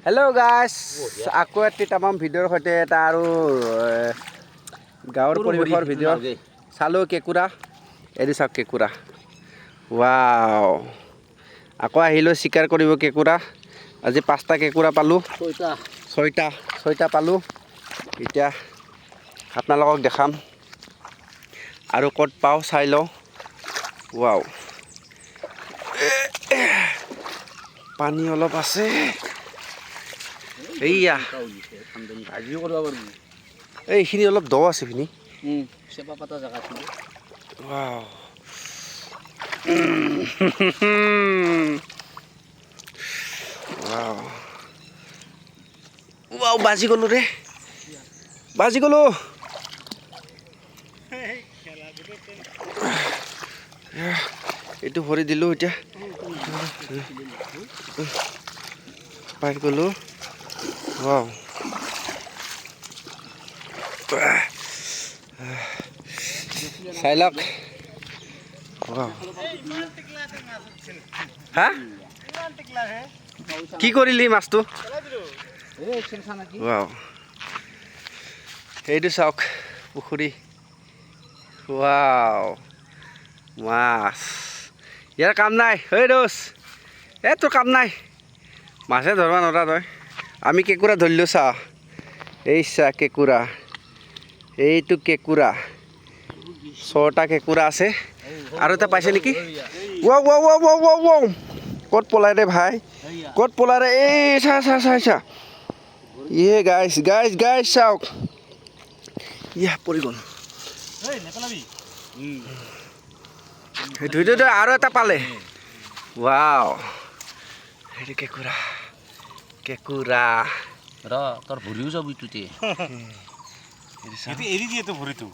Hello' গাইছ, আকৌ এটি তামাম ভিডিঅ'ৰ সৈতে এটা আৰু গাঁৱৰ পৰিৱেশৰ ভিডিঅ' চালোঁ কেঁকুৰা। এৰি চাওক কেঁকুৰা, ৱাও। আকৌ আহিলোঁ চিকাৰ কৰিব কেঁকুৰা। আজি 5টা কেঁকুৰা পালোঁ, ছয়টা পালোঁ। এতিয়া আপোনালোকক দেখাম আৰু ক'ত পাওঁ চাই লওঁ। ৱাও, পানী অলপ আছে। এইয়া এইখিনি অলপ দ আছে এইখিনি। ৱাও, ৱাও ৱাও, বাজি গ'লো ৰে, বাজি গ'লো। এইটো ভৰি দিলোঁ, এতিয়া পাই গ'লোঁ। ৱাও, চাই লওক। হা, কি কৰিলি মাছটো? ৱাও, এইটো চাওক পুখুৰী। ৱাও, মাছ। ইয়াৰ কাম নাই, ঐ দোষ, তোৰ কাম নাই। মাছে ধৰবা নৰা তই। আমি কেঁকুৰা ধৰিলোঁ, চা। এই চা কেঁকুৰা, এইটো কেঁকুৰা। 6টা কেঁকুৰা আছে আৰু এটা পাইছে নেকি? Wow wow wow wow wow wow, ক'ত পলাই ৰে ভাই, ক'ত পলাই ৰে? এই চা চা চা চা, ইয়ে গাইছ গাইছ গাইছ চাওক, ইয়া পৰি গ'ল। আৰু এটা পালে। ৱাও, সেইটো কেঁকুৰা, কেঁকুৰা। তোৰ ভৰিও যাব ইটোতে। এৰি দিয়ে তো ভৰিটো,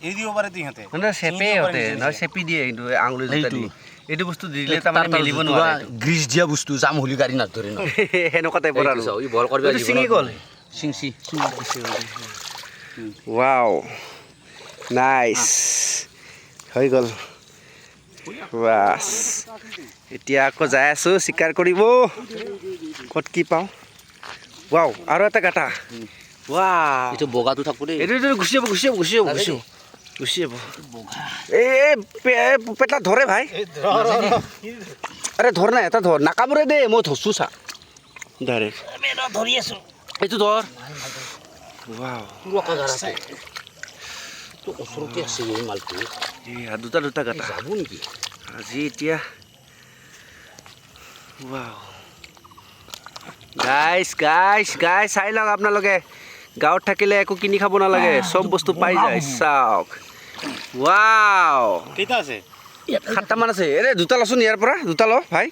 এৰি দিব পাৰে ইহঁতে। চেপে ইহঁতে, নহয় চেপি দিয়ে কিন্তু আঙুলি দুটা দি। এইটো বস্তু দিলে তাৰমানে মেলিব নোৱাৰে। গ্ৰীজ দিয়া বস্তু, জাম হলি গাড়ী নধৰে ন। সেনেকুৱা টাইপৰ আৰু ছিঙি গ'ল। ৱাও, নাইচ, হৈ গ'ল। বাছ, এতিয়া আকৌ যাই আছোঁ চিকাৰ কৰিব। ক'ত কি পাওঁ। ৱাও, আৰু এটা গাটা। ৱাও, এইটো বগাটো থাকো দেই। এইটো গুচি যাব, গুচি যাব, গুচি যাব, গুচি যাব, গুচি যাব। এই পেটলা ধৰে ভাই। আৰে ধৰ নাই, এটা ধৰ, নাকামোৰে দেই, মই ধৰছোঁ চা ডাইৰেক্ট। ধৰি আছো, এইটো ধৰ। ৱাও, ওচৰতে আছে এই মালটো। দুটা দুটা গাটা যাব নেকি আজি এতিয়া। ৱাও, গাইছ গাইছ গাইছ, চাই লওক আপোনালোকে। গাঁৱত থাকিলে একো কিনি খাব নালাগে, চব বস্তু পাই যায়, চাওক। ৱাও, কেইটা আছে? 7টামান আছে। এৰে দুটা লচোন ইয়াৰ পৰা, দুটা ল ভাই।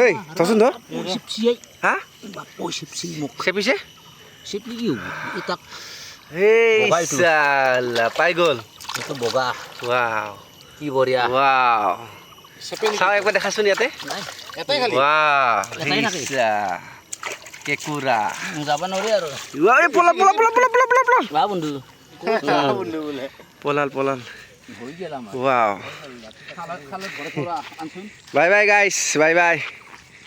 এই থচোন ধৰ। হা, চেপিছে? এই চালা, পাই গ'ল। বগা ৱাও, কি বঢ়িয়া। ৱাও, চাও একবাৰ দেখাচোন ইয়াতে। এটাই খালি? ৱাও, এটাই থাকে। কেঁকুৰা। যাব নোৱাৰি আৰু। পলাল পলাল পলাল পলাল পলাল পলাল বা বন্ধু পলাল পলাল। ৱাও, বাই বাই গাইছ, বাই বাই।